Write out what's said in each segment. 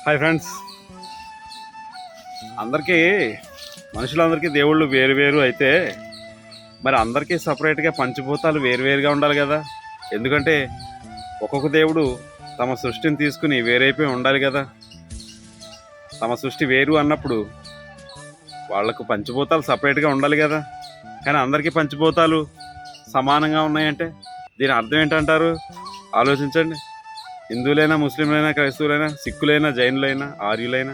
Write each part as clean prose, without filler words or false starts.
Hi friends, అందరికీ మనుషులందరికీ దేవుళ్ళు వేరు వేరు అయితే మరి అందరికీ సపరేట్గా పంచభూతాలు వేరువేరుగా ఉండాలి కదా. ఎందుకంటే ఒక్కొక్క దేవుడు తమ సృష్టిని తీసుకుని వేరైపోయి ఉండాలి కదా. తమ సృష్టి వేరు అన్నప్పుడు వాళ్లకు పంచభూతాలు సపరేట్గా ఉండాలి కదా. కానీ అందరికీ పంచభూతాలు సమానంగా ఉన్నాయంటే దీని అర్థం ఏంటంటారు? ఆలోచించండి. హిందువులైనా, ముస్లింలైనా, క్రైస్తవులైనా, సిక్కులైనా, జైనులైనా, ఆర్యులైనా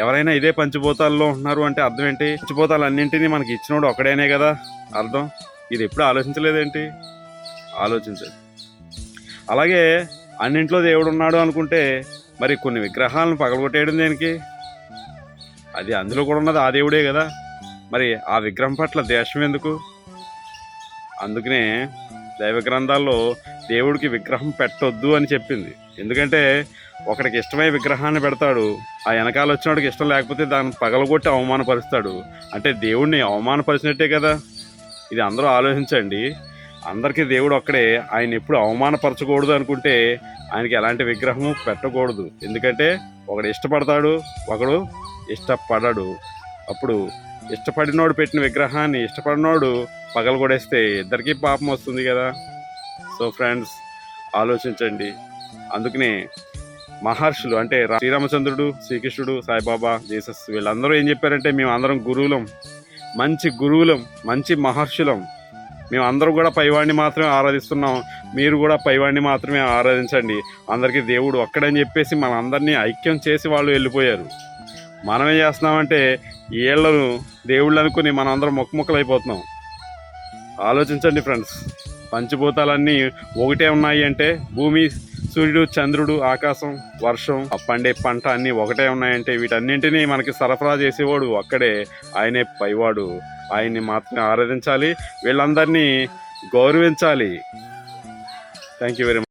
ఎవరైనా ఇదే పంచభూతాల్లో ఉంటున్నారు అంటే అర్థం ఏంటి? పంచభూతాలు అన్నింటినీ మనకి ఇచ్చినోడు ఒకడేనే కదా అర్థం. ఇది ఎప్పుడు ఆలోచించలేదేంటి? ఆలోచించండి. అలాగే అన్నింట్లో దేవుడు ఉన్నాడు అనుకుంటే మరి కొన్ని విగ్రహాలను పగలగొట్టేయడం దేనికి? అది అందులో కూడా ఉన్నది ఆ దేవుడే కదా. మరి ఆ విగ్రహం పట్ల ద్వేషం ఎందుకు? అందుకనే దైవ గ్రంథాల్లో దేవుడికి విగ్రహం పెట్టొద్దు అని చెప్పింది. ఎందుకంటే ఒకడికి ఇష్టమైన విగ్రహాన్ని పెడతాడు, ఆ వెనకాల వచ్చినోడికి ఇష్టం లేకపోతే దాన్ని పగలగొట్టి అవమానపరుస్తాడు. అంటే దేవుడిని అవమానపరిచినట్టే కదా. ఇది అందరూ ఆలోచించండి. అందరికీ దేవుడు ఒక్కడే, ఆయన ఎప్పుడు అవమానపరచకూడదు అనుకుంటే ఆయనకి ఎలాంటి విగ్రహము పెట్టకూడదు. ఎందుకంటే ఒకడు ఇష్టపడతాడు, ఒకడు ఇష్టపడడు. అప్పుడు ఇష్టపడినోడు పెట్టిన విగ్రహాన్ని ఇష్టపడినోడు పగలగొడేస్తే ఇద్దరికీ పాపం వస్తుంది కదా. సో ఫ్రెండ్స్, ఆలోచించండి. అందుకనే మహర్షులు అంటే శ్రీరామచంద్రుడు, శ్రీకృష్ణుడు, సాయిబాబా, జీసస్ వీళ్ళందరూ ఏం చెప్పారంటే మేము అందరం గురువులం, మంచి గురువులం, మంచి మహర్షులం. మేము అందరం కూడా పైవాడిని మాత్రమే ఆరాధిస్తున్నాం, మీరు కూడా పైవాడిని మాత్రమే ఆరాధించండి, అందరికీ దేవుడు ఒక్కడని చెప్పేసి మన అందరినీ ఐక్యం చేసి వాళ్ళు వెళ్ళిపోయారు. మనం ఏం చేస్తున్నామంటే వీళ్ళను దేవుళ్ళు అనుకుని మనం అందరం మొక్కమొక్కలు అయిపోతున్నాం. ఆలోచించండి ఫ్రెండ్స్. పంచభూతాలన్నీ ఒకటే ఉన్నాయి అంటే భూమి, సూర్యుడు, చంద్రుడు, ఆకాశం, వర్షం, పండే పంట అన్నీ ఒకటే ఉన్నాయంటే వీటన్నింటినీ మనకి సరఫరా చేసేవాడు ఒక్కడే, ఆయనే పైవాడు. ఆయన్ని మాత్రమే ఆరాధించాలి, వీళ్ళందరినీ గౌరవించాలి. Thank you very much.